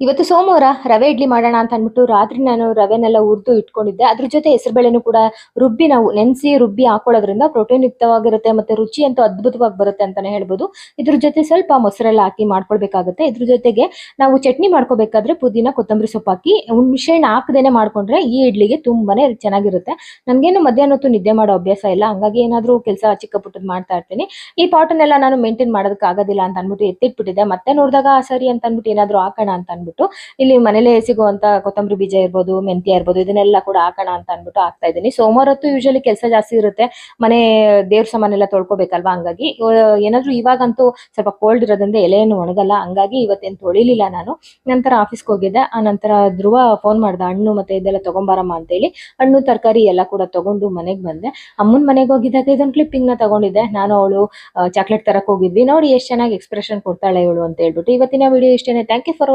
ಇವತ್ತು ಸೋಮವಾರ ರವೆ ಇಡ್ಲಿ ಮಾಡೋಣ ಅಂತ ಅಂದ್ಬಿಟ್ಟು ರಾತ್ರಿ ನಾನು ರವೆನೆಲ್ಲ ಹುರಿದು ಇಟ್ಕೊಂಡಿದ್ದೆ. ಅದ್ರ ಜೊತೆ ಹೆಸರುಬೇಳೆನೂ ಕೂಡ ರುಬ್ಬಿ ನಾವು ನೆನೆಸಿ ರುಬ್ಬಿ ಹಾಕೊಳ್ಳೋದ್ರಿಂದ ಪ್ರೋಟೀನ್ ಯುಕ್ತವಾಗಿರುತ್ತೆ ಮತ್ತೆ ರುಚಿ ಅಂತೂ ಅದ್ಭುತವಾಗಿ ಬರುತ್ತೆ ಅಂತಾನೆ ಹೇಳ್ಬೋದು. ಇದ್ರ ಜೊತೆ ಸ್ವಲ್ಪ ಮೊಸರೆಲ್ಲ ಹಾಕಿ ಮಾಡ್ಕೊಳ್ಬೇಕಾಗುತ್ತೆ. ಇದ್ರ ಜೊತೆಗೆ ನಾವು ಚಟ್ನಿ ಮಾಡ್ಕೋಬೇಕಾದ್ರೆ ಪುದೀನ ಕೊತ್ತಂಬರಿ ಸೊಪ್ಪು ಹಾಕಿ ಹುಣಸೆ ಹಣ್ಣು ಹಾಕದೇನೆ ಮಾಡ್ಕೊಂಡ್ರೆ ಈ ಇಡ್ಲಿಗೆ ತುಂಬಾನೇ ಚೆನ್ನಾಗಿರುತ್ತೆ. ನನ್ಗೇನು ಮಧ್ಯಾಹ್ನ ಹೊತ್ತು ನಿದ್ದೆ ಮಾಡೋ ಅಭ್ಯಾಸ ಇಲ್ಲ, ಹಂಗಾಗಿ ಏನಾದ್ರೂ ಕೆಲಸ ಚಿಕ್ಕ ಪುಟ್ಟದ್ ಮಾಡ್ತಾ ಇರ್ತೀನಿ. ಈ ಪಾಟನ್ನೆಲ್ಲ ನಾನು ಮೇಂಟೈನ್ ಮಾಡೋದಕ್ಕೆ ಆಗೋದಿಲ್ಲ ಅಂತ ಅಂದ್ಬಿಟ್ಟು ಎತ್ತಿಟ್ಬಿಟ್ಟಿದ್ದೆ. ಮತ್ತೆ ನೋಡಿದಾಗ ಸರಿ ಅಂತ ಅಂದ್ಬಿಟ್ಟು ಏನಾದ್ರೂ ಹಾಕೋಣ ಅಂತ ಅಂದ್ಬಿಟ್ಟು ಇಲ್ಲಿ ಮನೇಲೆ ಸಿಗುವಂತ ಕೊತ್ತಂಬರಿ ಬೀಜ ಇರ್ಬೋದು, ಮೆಂತ್ಯ ಇರ್ಬೋದು, ಇದನ್ನೆಲ್ಲ ಕೂಡ ಹಾಕೋಣ ಅಂತ ಅಂದ್ಬಿಟ್ಟು ಹಾಕ್ತಾ ಇದ್ದೀನಿ. ಸೋಮವಾರ ಹೊತ್ತು ಯೂಶಲಿ ಕೆಲಸ ಜಾಸ್ತಿ ಇರುತ್ತೆ. ಮನೆ ದೇವ್ರ ಸಾಮಾನೆಲ್ಲ ತೊಳ್ಕೊಬೇಕಲ್ವಾ, ಹಂಗಾಗಿ ಏನಾದ್ರೂ ಇವಾಗಂತೂ ಸ್ವಲ್ಪ ಕೋಲ್ಡ್ ಇರೋದ್ರಿಂದ ಎಲೆ ಏನು ಒಣಗಲ್ಲ, ಹಂಗಾಗಿ ಇವತ್ತೇನು ತೊಳಿಲಿಲ್ಲ ನಾನು. ನಂತರ ಆಫೀಸ್ಗೆ ಹೋಗಿದ್ದೆ. ಆ ನಂತರ ಧ್ರುವ ಫೋನ್ ಮಾಡ್ದ, ಹಣ್ಣು ಮತ್ತೆ ಇದೆಲ್ಲ ತಗೊಂಬಾರಮ್ಮ ಅಂತೇಳಿ. ಹಣ್ಣು ತರಕಾರಿ ಎಲ್ಲ ಕೂಡ ತಗೊಂಡು ಮನೆಗೆ ಬಂದೆ. ಅಮ್ಮನ ಮನೆಗೆ ಹೋಗಿದ್ದಾಗ ಇದೊಂದು ಕ್ಲಿಪ್ಪಿಂಗ್ ನ ತಗೊಂಡಿದ್ದೆ. ನಾನು ಅವಳು ಚಾಕ್ಲೇಟ್ ತರಕ್ ಹೋಗಿದ್ವಿ. ನೋಡಿ ಎಷ್ಟು ಚೆನ್ನಾಗಿ ಎಕ್ಸ್ಪ್ರೆಷನ್ ಕೊಡ್ತಾಳೆ ಇವಳು ಅಂತ ಹೇಳ್ಬಿಟ್ಟು. ಇವತ್ತಿನ ವಿಡಿಯೋ ಇಷ್ಟೇನೆ. Thank you for